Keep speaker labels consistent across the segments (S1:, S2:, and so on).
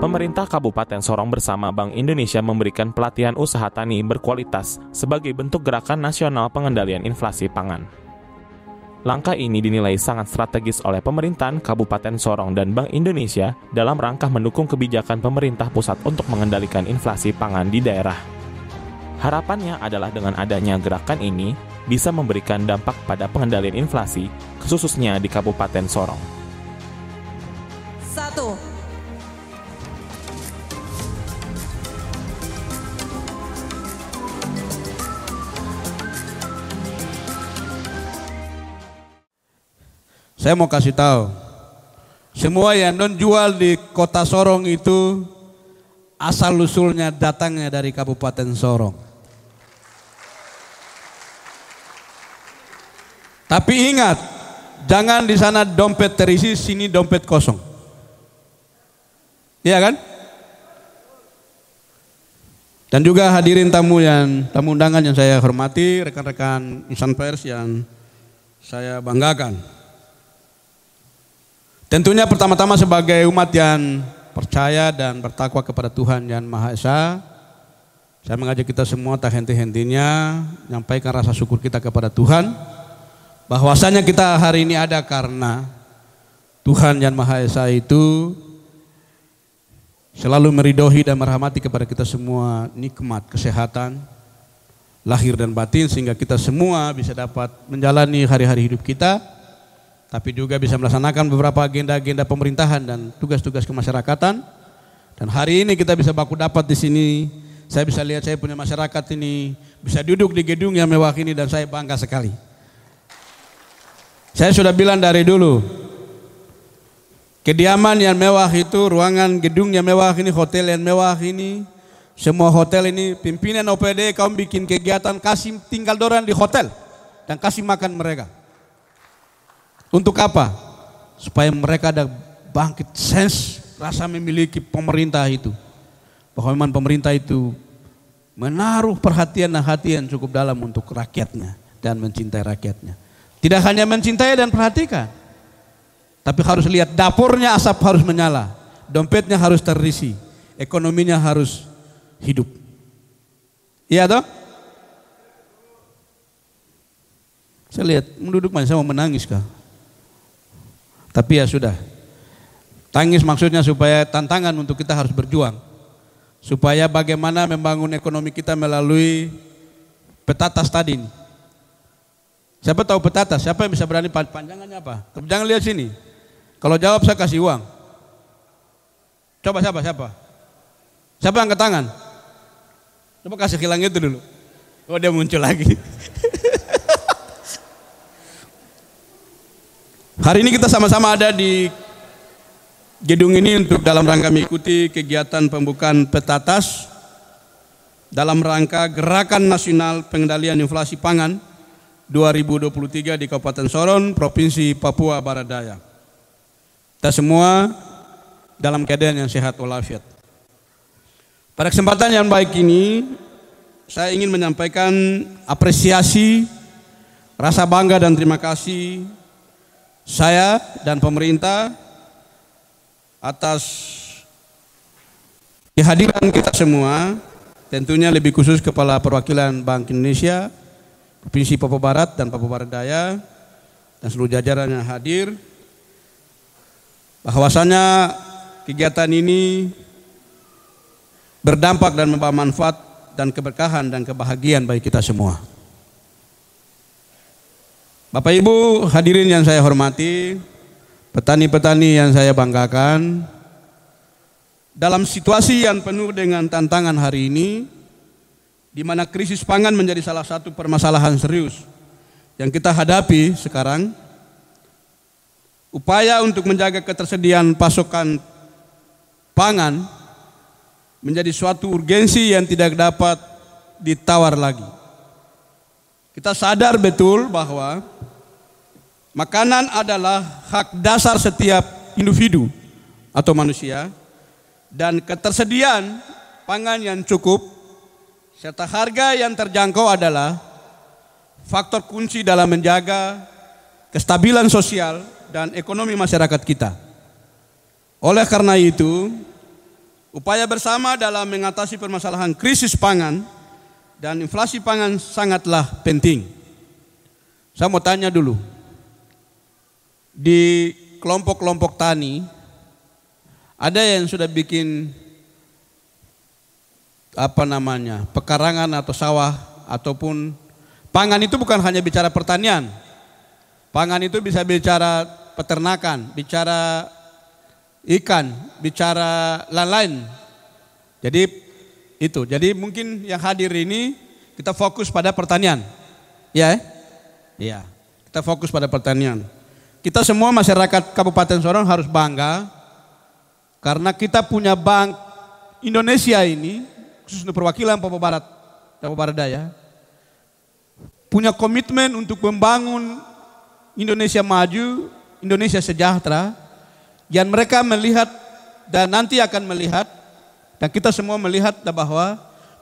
S1: Pemerintah Kabupaten Sorong bersama Bank Indonesia memberikan pelatihan usaha tani berkualitas sebagai bentuk gerakan nasional pengendalian inflasi pangan. Langkah ini dinilai sangat strategis oleh pemerintahan Kabupaten Sorong dan Bank Indonesia dalam rangka mendukung kebijakan pemerintah pusat untuk mengendalikan inflasi pangan di daerah. Harapannya adalah dengan adanya gerakan ini bisa memberikan dampak pada pengendalian inflasi, khususnya di Kabupaten Sorong.
S2: 1.
S3: Saya mau kasih tahu, semua yang non jual di kota Sorong itu asal usulnya datangnya dari Kabupaten Sorong. Tapi ingat, jangan di sana dompet terisi, sini dompet kosong. Iya kan? Dan juga hadirin tamu undangan yang saya hormati, rekan-rekan insan pers yang saya banggakan. Tentunya pertama-tama sebagai umat yang percaya dan bertakwa kepada Tuhan yang Maha Esa, saya mengajak kita semua tak henti-hentinya menyampaikan rasa syukur kita kepada Tuhan, bahwasanya kita hari ini ada karena Tuhan yang Maha Esa itu selalu meridhoi dan merahmati kepada kita semua nikmat kesehatan lahir dan batin, sehingga kita semua bisa dapat menjalani hari-hari hidup kita, tapi juga bisa melaksanakan beberapa agenda-agenda pemerintahan dan tugas-tugas kemasyarakatan. Dan hari ini kita bisa baku dapat di sini. Saya bisa lihat saya punya masyarakat ini bisa duduk di gedung yang mewah ini dan saya bangga sekali. Saya sudah bilang dari dulu, kediaman yang mewah itu, ruangan gedung yang mewah ini, hotel yang mewah ini, semua hotel ini pimpinan OPD kamu bikin kegiatan kasih tinggal dorang di hotel dan kasih makan mereka. Untuk apa? Supaya mereka ada bangkit sense rasa memiliki pemerintah itu. Bahwa memang pemerintah itu menaruh perhatian dan hati yang cukup dalam untuk rakyatnya dan mencintai rakyatnya. Tidak hanya mencintai dan perhatikan, tapi harus lihat dapurnya asap harus menyala, dompetnya harus terisi, ekonominya harus hidup. Iya toh? Saya lihat menduduk saya mau menangis kah? Tapi ya sudah, tangis maksudnya supaya tantangan untuk kita harus berjuang. Supaya bagaimana membangun ekonomi kita melalui petatas tadi. Siapa tahu petatas? Siapa yang bisa berani panjangannya apa? Jangan lihat sini. Kalau jawab saya kasih uang. Coba siapa? Siapa yang angkat tangan? Coba kasih hilang itu dulu. Oh dia muncul lagi. Hari ini kita sama-sama ada di gedung ini untuk dalam rangka mengikuti kegiatan pembukaan petatas dalam rangka Gerakan Nasional Pengendalian Inflasi Pangan 2023 di Kabupaten Sorong, Provinsi Papua Barat Daya. Kita semua dalam keadaan yang sehat walafiat. Pada kesempatan yang baik ini, saya ingin menyampaikan apresiasi, rasa bangga dan terima kasih saya dan pemerintah atas kehadiran kita semua, tentunya lebih khusus Kepala Perwakilan Bank Indonesia Provinsi Papua Barat dan Papua Barat Daya dan seluruh jajaran yang hadir, bahwasanya kegiatan ini berdampak dan membawa manfaat dan keberkahan dan kebahagiaan bagi kita semua. Bapak Ibu hadirin yang saya hormati, petani-petani yang saya banggakan, dalam situasi yang penuh dengan tantangan hari ini, di mana krisis pangan menjadi salah satu permasalahan serius yang kita hadapi sekarang, upaya untuk menjaga ketersediaan pasokan pangan menjadi suatu urgensi yang tidak dapat ditawar lagi. Kita sadar betul bahwa makanan adalah hak dasar setiap individu atau manusia, dan ketersediaan pangan yang cukup serta harga yang terjangkau adalah faktor kunci dalam menjaga kestabilan sosial dan ekonomi masyarakat kita. Oleh karena itu, Upaya bersama dalam mengatasi permasalahan krisis pangan dan inflasi pangan sangatlah penting. Saya mau tanya dulu, di kelompok-kelompok tani, ada yang sudah bikin pekarangan atau sawah ataupun pangan itu bukan hanya bicara pertanian. Pangan itu bisa bicara peternakan, bicara ikan, bicara lain-lain. Jadi mungkin yang hadir ini kita fokus pada pertanian. Ya. Kita fokus pada pertanian. Kita semua masyarakat Kabupaten Sorong harus bangga karena kita punya Bank Indonesia ini, khusus untuk perwakilan Papua Barat dan Papua Barat Daya, punya komitmen untuk membangun Indonesia maju, Indonesia sejahtera, yang mereka melihat dan nanti akan melihat, dan kita semua melihat bahwa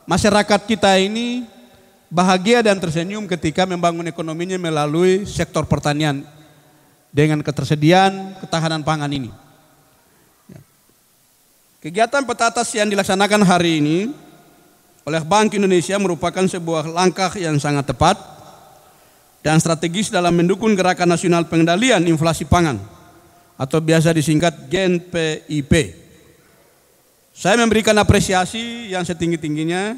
S3: masyarakat kita ini bahagia dan tersenyum ketika membangun ekonominya melalui sektor pertanian dengan ketersediaan ketahanan pangan ini. Kegiatan petatas yang dilaksanakan hari ini oleh Bank Indonesia merupakan sebuah langkah yang sangat tepat dan strategis dalam mendukung Gerakan Nasional Pengendalian Inflasi Pangan atau biasa disingkat GNPIP. Saya memberikan apresiasi yang setinggi-tingginya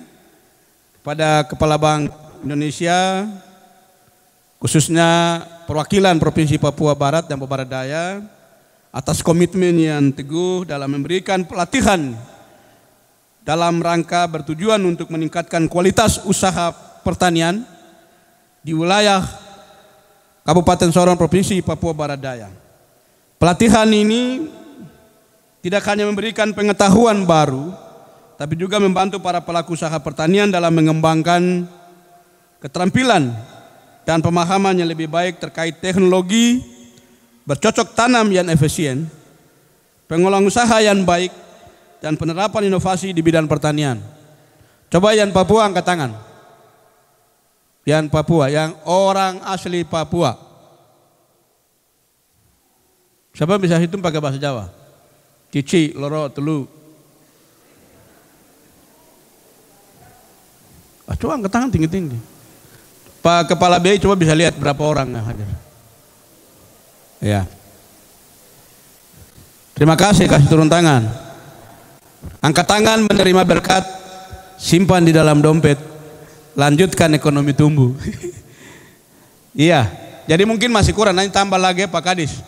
S3: kepada Kepala Bank Indonesia, khususnya perwakilan Provinsi Papua Barat dan Papua Barat Daya, atas komitmen yang teguh dalam memberikan pelatihan dalam rangka bertujuan untuk meningkatkan kualitas usaha pertanian di wilayah Kabupaten Sorong Provinsi Papua Barat Daya. Pelatihan ini tidak hanya memberikan pengetahuan baru, tapi juga membantu para pelaku usaha pertanian dalam mengembangkan keterampilan dan pemahaman yang lebih baik terkait teknologi bercocok tanam yang efisien, pengolahan usaha yang baik, dan penerapan inovasi di bidang pertanian. Coba yang Papua angkat tangan. Yang Papua, yang orang asli Papua. Siapa bisa hitung pakai bahasa Jawa? Cici, loro, telu. Coba angkat tangan tinggi-tinggi. Pak Kepala BI coba bisa lihat berapa orang yang hadir. Ya. Terima kasih, kasih turun tangan. Angkat tangan menerima berkat, simpan di dalam dompet, lanjutkan ekonomi tumbuh. Iya, jadi mungkin masih kurang, nanti tambah lagi Pak Kadis.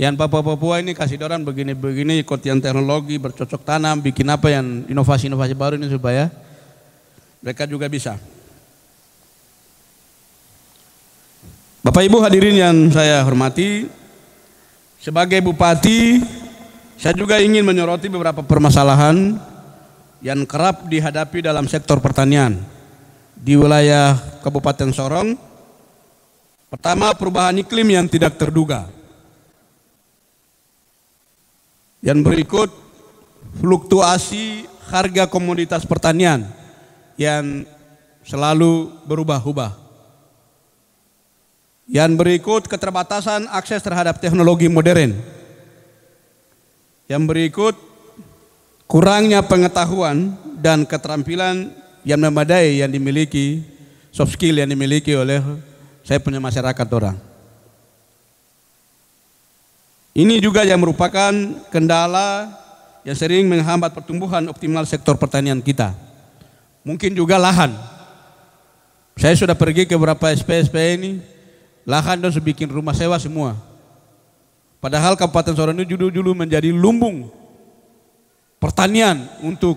S3: Yang Papua ini kasih dorang begini-begini, ikut yang teknologi, bercocok tanam, bikin apa yang inovasi-inovasi baru ini supaya mereka juga bisa. Bapak Ibu hadirin yang saya hormati, sebagai Bupati, saya juga ingin menyoroti beberapa permasalahan yang kerap dihadapi dalam sektor pertanian di wilayah Kabupaten Sorong. Pertama, perubahan iklim yang tidak terduga. Yang berikut, fluktuasi harga komoditas pertanian yang selalu berubah-ubah. Yang berikut, keterbatasan akses terhadap teknologi modern. Yang berikut, kurangnya pengetahuan dan keterampilan yang memadai yang dimiliki, soft skill yang dimiliki oleh saya punya masyarakat orang. Ini juga yang merupakan kendala yang sering menghambat pertumbuhan optimal sektor pertanian kita. Mungkin juga lahan. Saya sudah pergi ke beberapa SP ini, lahan dan bikin rumah sewa semua. Padahal Kabupaten Sorong ini dulu menjadi lumbung pertanian untuk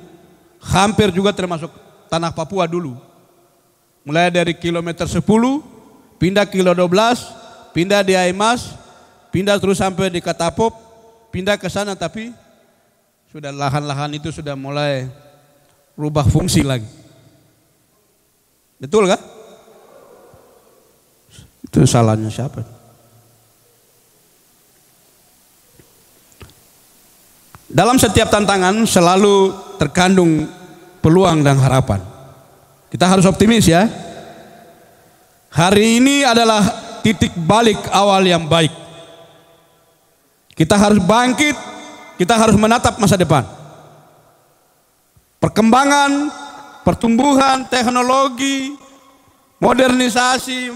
S3: hampir juga termasuk tanah Papua dulu. Mulai dari kilometer 10, pindah kilo 12, pindah di Aimas, pindah terus sampai di Katapop, pindah ke sana, tapi sudah lahan-lahan itu sudah mulai rubah fungsi lagi. Betul kan? Itu salahnya siapa? Dalam setiap tantangan selalu terkandung peluang dan harapan. Kita harus optimis ya. Hari ini adalah titik balik awal yang baik. Kita harus bangkit, kita harus menatap masa depan. perkembangan, pertumbuhan, teknologi, modernisasi,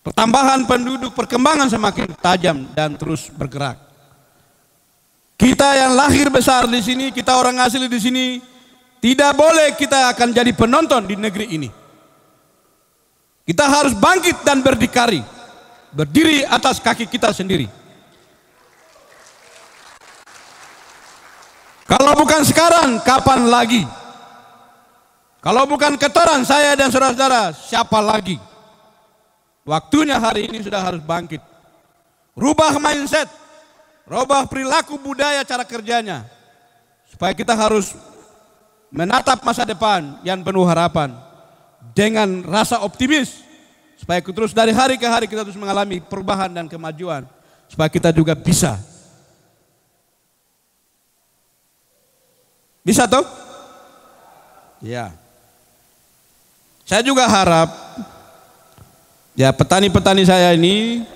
S3: pertambahan penduduk, perkembangan semakin tajam dan terus bergerak. Kita yang lahir besar di sini, kita orang asli di sini, tidak boleh kita akan jadi penonton di negeri ini. Kita harus bangkit dan berdikari, berdiri atas kaki kita sendiri. Kalau bukan sekarang, kapan lagi? Kalau bukan ketoran saya dan saudara-saudara, siapa lagi? Waktunya hari ini sudah harus bangkit. Rubah mindset, rubah perilaku budaya cara kerjanya. Supaya kita harus menatap masa depan yang penuh harapan. Dengan rasa optimis. Supaya terus dari hari ke hari kita terus mengalami perubahan dan kemajuan. Supaya kita juga bisa. Bisa toh? Ya. Saya juga harap ya petani-petani saya ini,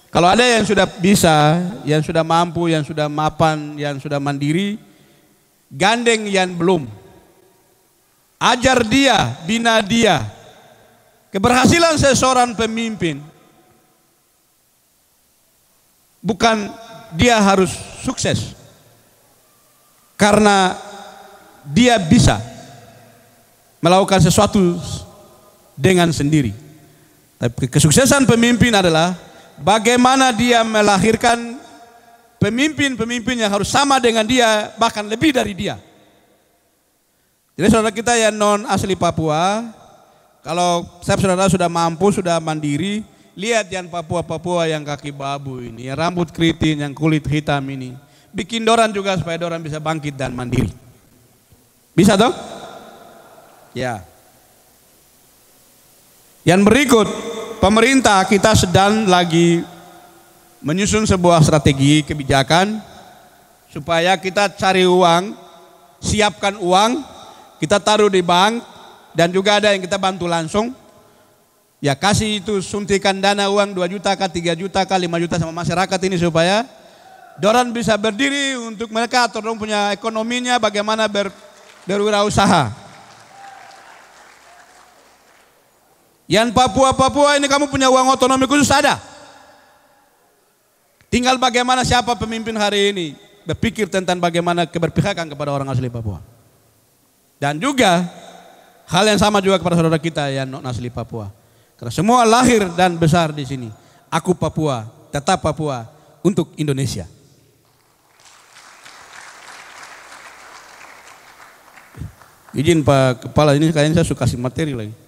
S3: kalau ada yang sudah bisa, yang sudah mampu, yang sudah mapan, yang sudah mandiri, gandeng yang belum. Ajar dia, bina dia. Keberhasilan seseorang pemimpin bukan dia harus sukses karena dia bisa melakukan sesuatu dengan sendiri. Tapi kesuksesan pemimpin adalah bagaimana dia melahirkan pemimpin-pemimpin yang harus sama dengan dia, bahkan lebih dari dia. Jadi saudara kita yang non asli Papua, kalau saudara sudah mampu, sudah mandiri, lihat yang Papua-Papua yang kaki babu ini, yang rambut keriting, yang kulit hitam ini. Bikin dorang juga supaya dorang bisa bangkit dan mandiri. Bisa toh? Ya. Yang berikut, pemerintah kita sedang lagi menyusun sebuah strategi kebijakan supaya kita cari uang, siapkan uang, kita taruh di bank, dan juga ada yang kita bantu langsung. Ya kasih itu suntikan dana uang 2 juta kah, 3 juta kah, 5 juta sama masyarakat ini supaya dorang bisa berdiri untuk mereka atau dorang punya ekonominya bagaimana berwirausaha. Yang Papua-Papua ini kamu punya uang otonomi khusus ada. Tinggal bagaimana siapa pemimpin hari ini berpikir tentang bagaimana keberpihakan kepada orang asli Papua. Dan juga hal yang sama juga kepada saudara kita yang non asli Papua. Karena semua lahir dan besar di sini. Aku Papua, tetap Papua untuk Indonesia. Izin Pak Kepala, ini kayaknya saya suka kasih materi lagi.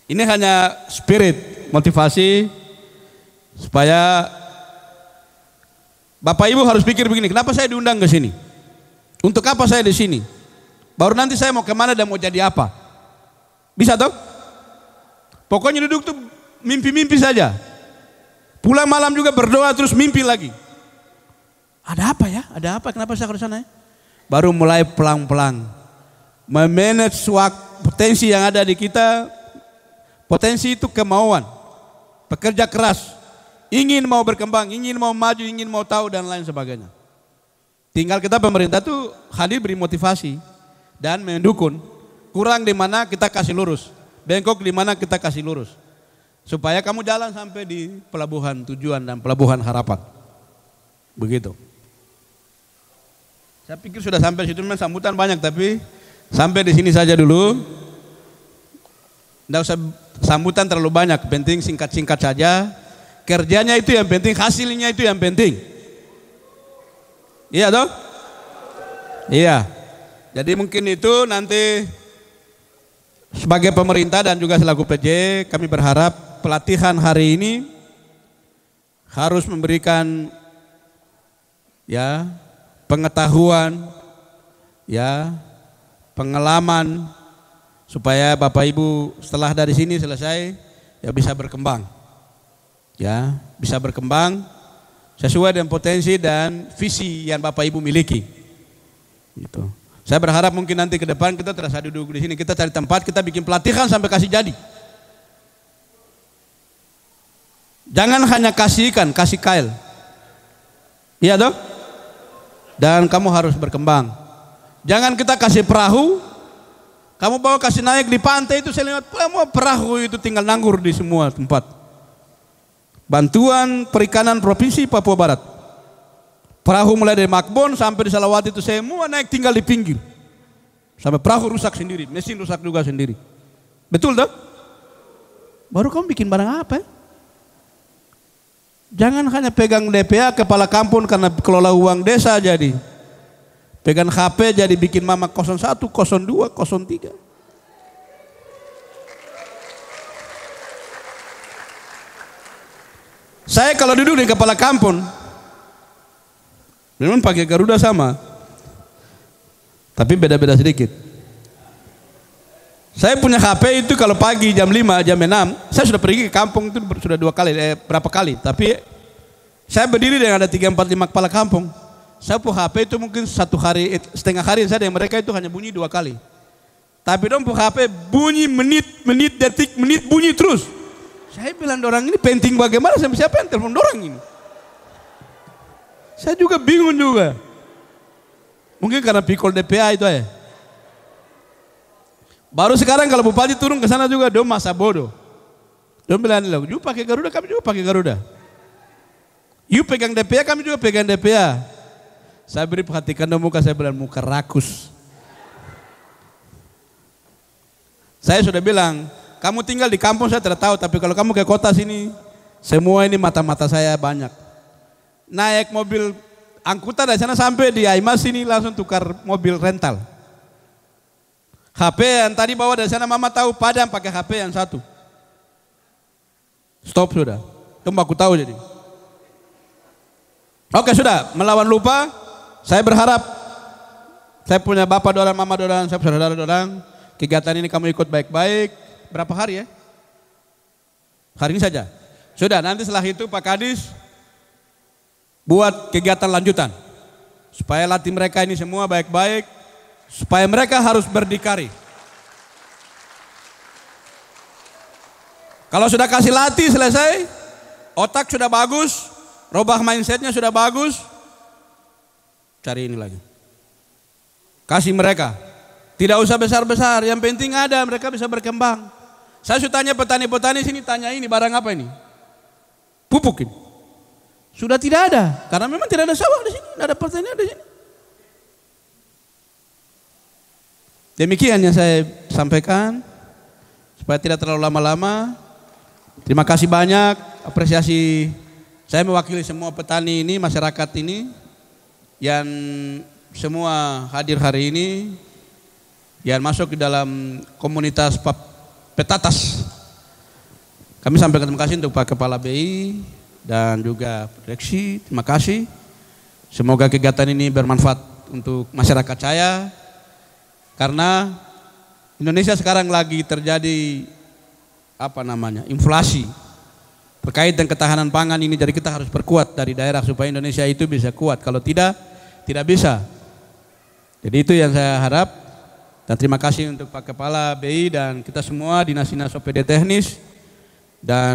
S3: Ini hanya spirit, motivasi supaya Bapak Ibu harus pikir begini, kenapa saya diundang ke sini? Untuk apa saya di sini? Baru nanti saya mau kemana dan mau jadi apa? Bisa toh? Pokoknya duduk tuh mimpi-mimpi saja. Pulang malam juga berdoa terus mimpi lagi. Ada apa ya? Ada apa? Kenapa saya ke sana ya? Baru mulai pelan-pelan memanage potensi yang ada di kita. Potensi itu kemauan, pekerja keras, ingin mau berkembang, ingin mau maju, ingin mau tahu dan lain sebagainya. Tinggal kita pemerintah tuh hadir beri motivasi dan mendukung. Kurang di mana kita kasih lurus, bengkok di mana kita kasih lurus. Supaya kamu jalan sampai di pelabuhan tujuan dan pelabuhan harapan. Begitu. Saya pikir sudah sampai situ, memang sambutan banyak tapi sampai di sini saja dulu. Tidak usah sambutan terlalu banyak, penting singkat-singkat saja. Kerjanya itu yang penting, hasilnya itu yang penting. Iya toh? Iya. Jadi mungkin itu nanti sebagai pemerintah dan juga selaku PJ, kami berharap pelatihan hari ini harus memberikan ya pengetahuan, ya pengalaman, supaya Bapak Ibu setelah dari sini selesai ya bisa berkembang. Ya, bisa berkembang sesuai dengan potensi dan visi yang Bapak Ibu miliki. Gitu. Saya berharap mungkin nanti ke depan kita terasa duduk di sini, kita cari tempat, kita bikin pelatihan sampai kasih jadi. Jangan hanya kasih ikan, kasih kail. Iya dong? dan kamu harus berkembang. Jangan kita kasih perahu, kamu bawa kasih naik di pantai itu, saya lihat perahu itu tinggal nganggur di semua tempat. Bantuan Perikanan Provinsi Papua Barat, perahu mulai dari Makbon sampai di Salawati itu semua naik tinggal di pinggir. Sampai perahu rusak sendiri, mesin rusak juga sendiri. Betul dong? Baru kamu bikin barang apa? Jangan hanya pegang DPA kepala kampung karena kelola uang desa jadi. Pegang HP jadi bikin mama 01, 02, 03. Saya kalau duduk di kepala kampung, memang pakai Garuda sama, tapi beda-beda sedikit. Saya punya HP itu kalau pagi jam 5, jam 6, saya sudah pergi ke kampung itu sudah berapa kali. Tapi saya berdiri dengan ada 3, 4, 5 kepala kampung. Saya punya HP itu mungkin setengah hari saya dengan mereka itu hanya bunyi 2 kali. Tapi dong punya HP bunyi menit, detik, bunyi terus. Saya bilang orang ini penting bagaimana, siapa yang telepon orang ini? Saya juga bingung juga. Mungkin karena pikul DPA itu ya. Baru sekarang kalau Bupati turun ke sana juga, dong masa bodoh. Dong bilang, you pakai Garuda, kami juga pakai Garuda. You pegang DPA, kami juga pegang DPA. Saya beri perhatikan dong muka, saya bilang muka rakus. Saya sudah bilang, kamu tinggal di kampung saya tidak tahu, tapi kalau kamu ke kota sini, semua ini mata-mata saya banyak. Naik mobil angkutan dari sana sampai di Aimas sini langsung tukar mobil rental. HP yang tadi bawa dari sana mama tahu padam pakai HP yang satu. Stop sudah. Tunggu aku tahu jadi. Oke sudah, melawan lupa. Saya berharap saya punya bapak dorang, mama dorang, saya saudara dorang. Kegiatan ini kamu ikut baik-baik. Berapa hari ya? Hari ini saja. Sudah, nanti setelah itu Pak Kadis buat kegiatan lanjutan. Supaya latih mereka ini semua baik-baik. Supaya mereka harus berdikari. Kalau sudah kasih latih selesai, otak sudah bagus, rubah mindsetnya sudah bagus, cari ini lagi. Kasih mereka. Tidak usah besar-besar, yang penting ada, mereka bisa berkembang. Saya sudah tanya petani-petani sini, tanya ini barang apa ini? Pupuk ini. Sudah tidak ada, karena memang tidak ada sawah di sini, tidak ada pertanian di sini. Demikian yang saya sampaikan, supaya tidak terlalu lama-lama. Terima kasih banyak, apresiasi. Saya mewakili semua petani ini, masyarakat ini, yang semua hadir hari ini, yang masuk ke dalam komunitas Petatas. Kami sampaikan terima kasih untuk Pak Kepala BI dan juga direksi, terima kasih. Semoga kegiatan ini bermanfaat untuk masyarakat saya. Karena Indonesia sekarang lagi terjadi inflasi terkait dengan ketahanan pangan ini, jadi kita harus berkuat dari daerah supaya Indonesia itu bisa kuat. Kalau tidak bisa. Jadi itu yang saya harap. Dan terima kasih untuk Pak Kepala BI dan kita semua dinas-dinas OPD teknis, dan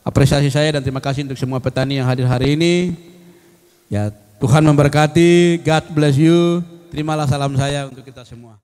S3: apresiasi saya dan terima kasih untuk semua petani yang hadir hari ini. Ya, Tuhan memberkati, God bless you. Terimalah salam saya untuk kita semua.